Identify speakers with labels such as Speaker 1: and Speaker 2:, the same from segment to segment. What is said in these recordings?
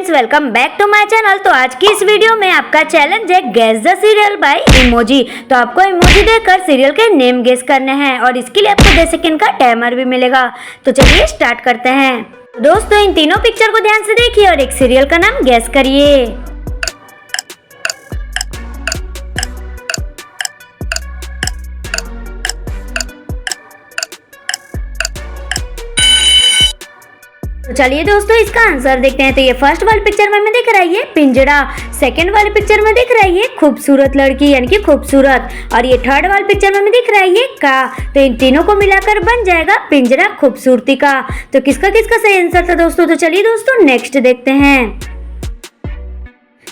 Speaker 1: Friends, welcome back to my channel. तो आज की इस वीडियो में आपका चैलेंज है guess the serial by emoji. तो आपको इमोजी देकर सीरियल के नेम गेस करने हैं और इसके लिए आपको 10 सेकंड का टाइमर भी मिलेगा। तो चलिए स्टार्ट करते हैं। दोस्तों, इन तीनों पिक्चर को ध्यान से देखिए और एक सीरियल का नाम गेस करिए। तो चलिए दोस्तों, इसका आंसर देखते हैं। तो ये फर्स्ट वाली पिक्चर में हमें दिख रहा है ये पिंजड़ा, सेकंड वाली पिक्चर में दिख रहा है ये खूबसूरत लड़की यानी कि खूबसूरत, और ये थर्ड वाली पिक्चर में हमें दिख रहा है ये का। तो इन तीनों को मिलाकर बन जाएगा पिंजड़ा खूबसूरती का। तो किसका किसका सही आंसर था दोस्तों? तो चलिए दोस्तों नेक्स्ट देखते हैं।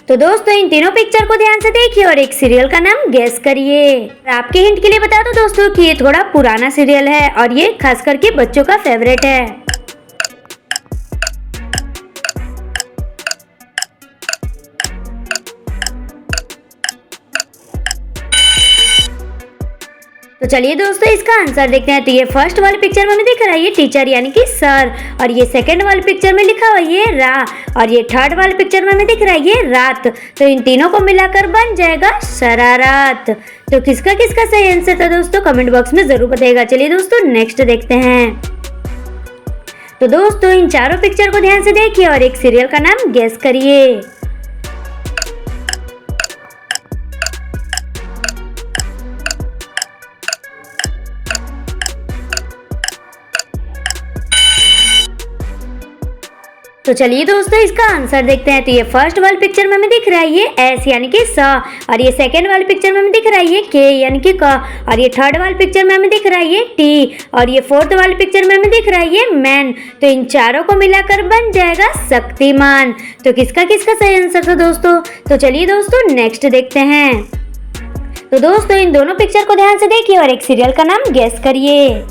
Speaker 1: तो दोस्तों, इन तीनों पिक्चर को ध्यान से देखिए और एक सीरियल का नाम गेस करिए। आपके हिंट के लिए बता दो दोस्तों कि ये थोड़ा पुराना सीरियल है और ये खास करके बच्चों का फेवरेट है। तो चलिए दोस्तों, इसका आंसर देखते हैं। तो ये फर्स्ट वाली पिक्चर में हमें दिख रहा है ये टीचर यानी कि सर, और ये सेकंड वाली पिक्चर में लिखा हुआ है ये रा, और ये थर्ड वाली पिक्चर में हमें दिख रहा है ये रात। तो इन तीनों को मिलाकर बन जाएगा शरारत। तो किसका किसका सही आंसर था दोस्तों? कमेंट बॉक्स में जरूर बताइएगा। चलिए दोस्तों नेक्स्ट देखते हैं। तो दोस्तों, इन चारों पिक्चर को ध्यान से देखिए और एक सीरियल का नाम गेस करिए। तो चलिए दोस्तों, इसका आंसर देखते हैं। तो ये फर्स्ट वाली पिक्चर में हमें दिख रहा है ये एस यानी कि सा, और ये सेकंड वाली पिक्चर में हमें दिख रहा है ये के यानी कि का, और ये थर्ड वाली पिक्चर में हमें दिख रहा है ये टी, और ये फोर्थ वाली पिक्चर में हमें दिख रहा है ये मैन। तो इन चारों को मिलाकर बन जाएगा शक्तिमान। तो किसका किसका सही आंसर था दोस्तों? तो चलिए दोस्तों नेक्स्ट देखते हैं। तो दोस्तों, इन दोनों पिक्चर को ध्यान से देखिए और एक सीरियल का नाम गेस करिए।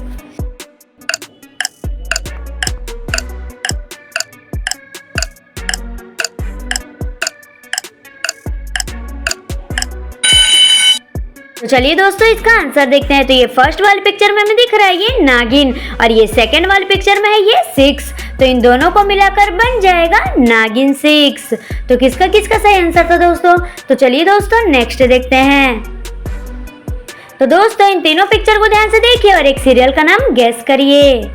Speaker 1: तो चलिए दोस्तों, इसका आंसर देखते हैं। तो ये फर्स्ट वाली पिक्चर में हमें दिख रहा है ये नागिन, और ये सेकंड वाली पिक्चर में है ये 6। तो इन दोनों को मिलाकर बन जाएगा नागिन 6। तो किसका किसका सही आंसर था दोस्तों? तो चलिए दोस्तों नेक्स्ट देखते हैं। तो दोस्तों, इन तीनों पिक्चर को ध्यान से देखिए और एक सीरियल का नाम गेस करिए।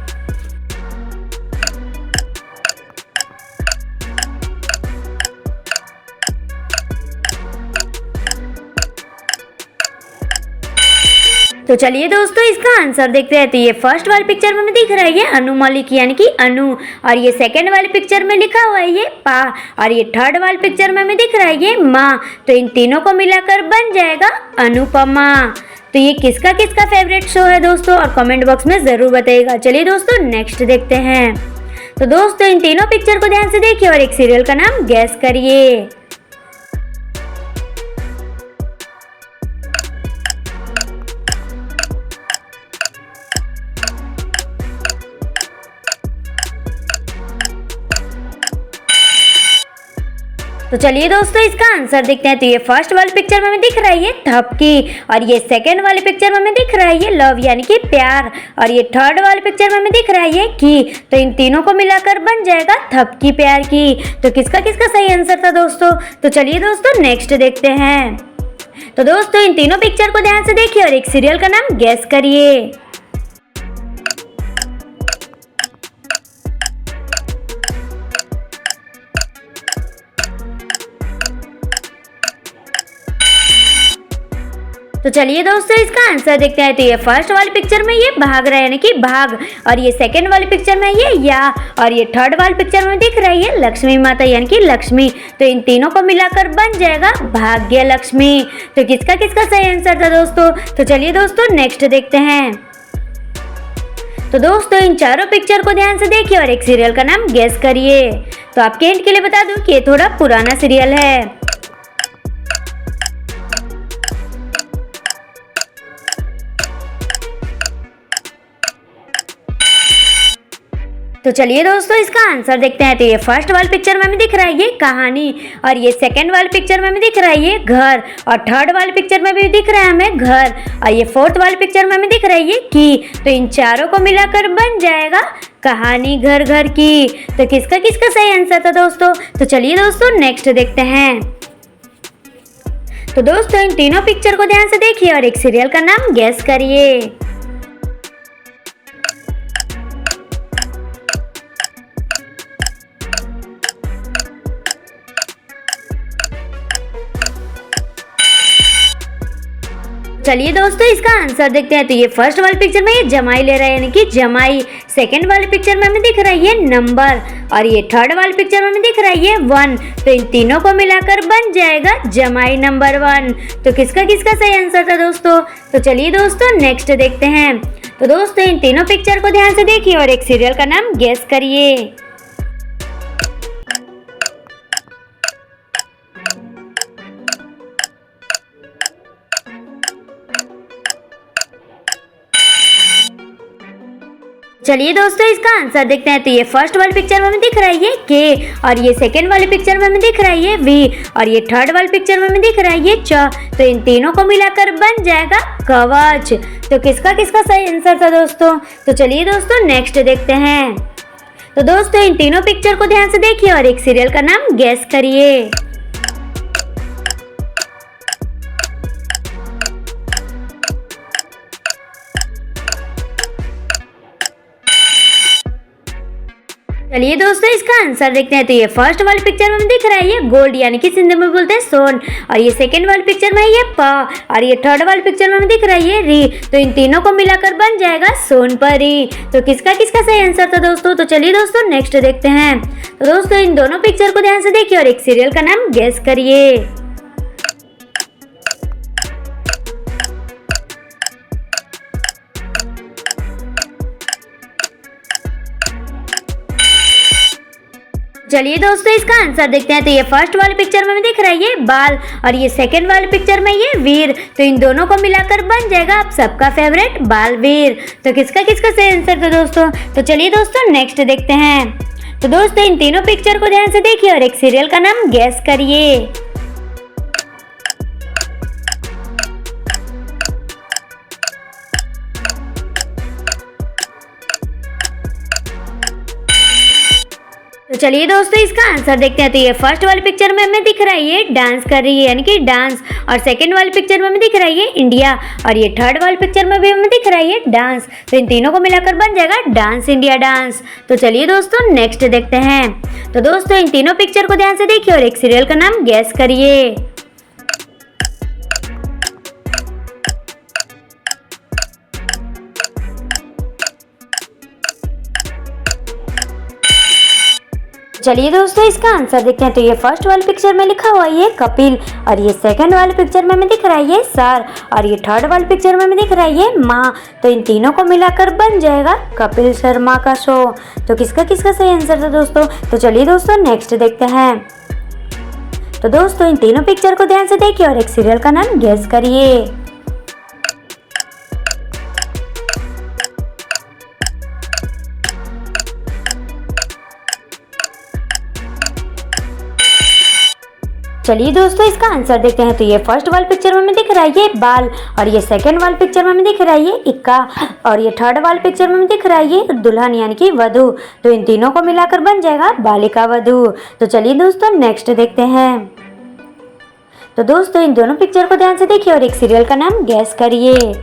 Speaker 1: तो चलिए दोस्तों, इसका आंसर देखते हैं। तो ये फर्स्ट वाली पिक्चर में दिख रहा है ये अनु मलिक यानी कि अनु, और ये सेकंड वाली पिक्चर में लिखा हुआ है ये पा, और ये थर्ड वाली पिक्चर में हमें दिख रहा है ये माँ। तो इन तीनों को मिलाकर बन जाएगा अनुपमा। तो ये किसका किसका फेवरेट शो है दोस्तों? और कमेंट बॉक्स में जरूर बताइएगा। चलिए दोस्तों नेक्स्ट देखते हैं। तो दोस्तों, इन तीनों पिक्चर को ध्यान से देखिए और एक सीरियल का नाम गेस करिए। तो चलिए दोस्तों, इसका आंसर देखते हैं। तो ये फर्स्ट वाली पिक्चर में हमें दिख रहा है ये थपकी, और ये सेकंड वाली पिक्चर में हमें दिख रहा है ये लव यानी कि प्यार, और ये थर्ड वाली पिक्चर में हमें दिख रहा है ये की। तो इन तीनों को मिलाकर बन जाएगा थपकी प्यार की। तो किसका किसका सही आंसर था दोस्तों? तो चलिए दोस्तों नेक्स्ट देखते हैं। तो दोस्तों, इन तीनों पिक्चर को ध्यान से देखिए और एक सीरियल का नाम गेस करिए। तो चलिए दोस्तों, इसका आंसर देखते हैं। तो ये फर्स्ट वाली पिक्चर में ये भाग रहा है यानी कि भाग, और ये सेकंड वाली पिक्चर में ये या, और ये थर्ड वाली पिक्चर में दिख रही है लक्ष्मी माता यानी कि लक्ष्मी। तो इन तीनों को मिलाकर बन जाएगा भाग्य लक्ष्मी। तो किसका किसका सही आंसर था दोस्तों? तो चलिए दोस्तों नेक्स्ट देखते हैं। तो दोस्तों, इन चारों पिक्चर को ध्यान से देखिए और एक सीरियल का नाम गेस करिए। तो आपके हिंट के लिए बता दूं कि ये थोड़ा पुराना सीरियल है। तो तो चलिए दोस्तों इसका आंसर देखते हैं। तो ये फर्स्ट वाली पिक्चर में हमें दिख रहा है ये कहानी, और ये सेकंड वाली पिक्चर में हमें दिख रहा है ये घर, और थर्ड वाली पिक्चर में भी दिख रहा है हमें घर, और ये फोर्थ वाली पिक्चर में हमें दिख रहा है ये की। तो इन चारों को मिलाकर बन जाएगा कहानी घर घर की। तो किसका किसका सही आंसर था दोस्तों? तो चलिए दोस्तों नेक्स्ट देखते हैं। तो दोस्तों इन तीनों पिक्चर को ध्यान से देखिए और एक सीरियल का नाम गेस करिए। चलिए दोस्तों इसका आंसर देखते हैं। तो ये फर्स्ट वाली पिक्चर में ये जमाई ले रहा है यानी कि जमाई, सेकंड वाली पिक्चर में हमें दिख रहा है ये नंबर, और ये थर्ड वाली पिक्चर में हमें दिख रहा है ये 1। तो इन तीनों को मिलाकर बन जाएगा जमाई नंबर 1। तो किसका किसका सही आंसर था दोस्तों? तो चलिए दोस्तों नेक्स्ट देखते हैं। तो दोस्तों इन तीनों पिक्चर को ध्यान से देखिए और एक सीरियल का नाम गेस करिए। चलिए दोस्तों इसका आंसर देखते हैं। तो ये फर्स्ट वाली पिक्चर में हमें दिख रहा है ये के, और ये सेकंड वाली पिक्चर में हमें दिख रहा है ये वी, और ये थर्ड वाली पिक्चर में हमें दिख रहा है ये च। तो इन तीनों को मिलाकर बन जाएगा कवच। तो किसका किसका सही आंसर था दोस्तों? तो चलिए दोस्तों नेक्स्ट देखते हैं। तो दोस्तों इन तीनों पिक्चर को ध्यान से देखिए और एक सीरियल का नाम गेस करिए। चलिए दोस्तों इसका आंसर देखते हैं। तो ये फर्स्ट वाली पिक्चर में हमें दिख रहा है ये गोल्ड यानी कि सिंधी में बोलते हैं सोन, और ये सेकंड वाली पिक्चर में ये पा, और ये थर्ड वाली पिक्चर में हमें दिख रहा है ये री। तो इन तीनों को मिलाकर बन जाएगा सोनपरी। तो किसका किसका सही आंसर था दोस्तों? तो चलिए दोस्तों नेक्स्ट देखते हैं। तो दोस्तों इन दोनों पिक्चर को ध्यान से देखिए और एक सीरियल का नाम गेस करिए। चलिए दोस्तों इसका आंसर देखते हैं। तो ये फर्स्ट वाली पिक्चर में दिख रहा है ये बाल, और ये सेकंड वाली पिक्चर में ये वीर। तो इन दोनों को मिलाकर बन जाएगा आप सबका फेवरेट बालवीर। तो किसका किसका सही आंसर था दोस्तों? तो चलिए दोस्तों नेक्स्ट देखते हैं। तो दोस्तों इन तीनों पिक्चर को ध्यान से देखिए और एक सीरियल का नाम गेस करिए। तो चलिए दोस्तों इसका आंसर देखते हैं। तो ये फर्स्ट वाली पिक्चर में हमें दिख रहा है ये डांस कर रही है यानी कि डांस, और सेकंड वाली पिक्चर में हमें दिख रहा है ये इंडिया, और ये थर्ड वाली पिक्चर में भी हमें दिख रहा है ये डांस। तो इन तीनों को मिलाकर बन जाएगा डांस इंडिया डांस। तो चलिए दोस्तों नेक्स्ट देखते हैं। तो दोस्तों इन तीनों पिक्चर को ध्यान से देखिए और एक सीरियल का नाम गेस करिए। चलिए दोस्तों इसका आंसर देखते हैं। तो ये फर्स्ट वाली पिक्चर में लिखा हुआ है ये कपिल, और ये सेकंड वाली पिक्चर में हमें दिख रहा है ये सर, और ये थर्ड वाली पिक्चर में हमें दिख रहा है ये माँ। तो इन तीनों को मिलाकर बन जाएगा कपिल शर्मा का शो। तो किसका किसका सही आंसर था दोस्तों? तो चलिए दोस्तों नेक्स्ट देखते हैं। तो दोस्तों इन तीनों पिक्चर को ध्यान से देखिए और एक सीरियल का नाम गेस करिए। चलिए दोस्तों इसका आंसर देखते हैं। तो ये फर्स्ट वाली पिक्चर में हमें दिख रहा है ये बाल, और ये सेकंड वाली पिक्चर में हमें दिख रहा है ये इक्का, और ये थर्ड वाली पिक्चर में हमें दिख रहा है ये दुल्हन यानी कि वधू। तो इन तीनों को मिलाकर बन जाएगा बालिका वधू। तो चलिए दोस्तों नेक्स्ट देखते हैं। तो दोस्तों इन दोनों पिक्चर को ध्यान से देखिए और एक सीरियल का नाम गेस करिए।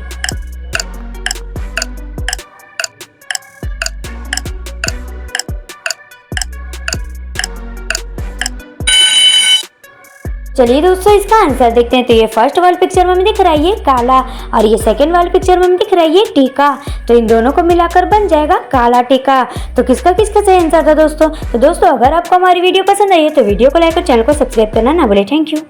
Speaker 1: चलिए दोस्तों इसका आंसर देखते हैं। तो ये फर्स्ट वाली पिक्चर में हमें दिख रहा है ये काला, और ये सेकंड वाली पिक्चर में हमें दिख रहा है ये टीका। तो इन दोनों को मिलाकर बन जाएगा काला टीका। तो किसका किसका सही आंसर था दोस्तों? तो दोस्तों अगर आपको हमारी वीडियो पसंद आई है तो वीडियो को लाइक और चैनल को सब्सक्राइब करना ना भूलें। Thank you.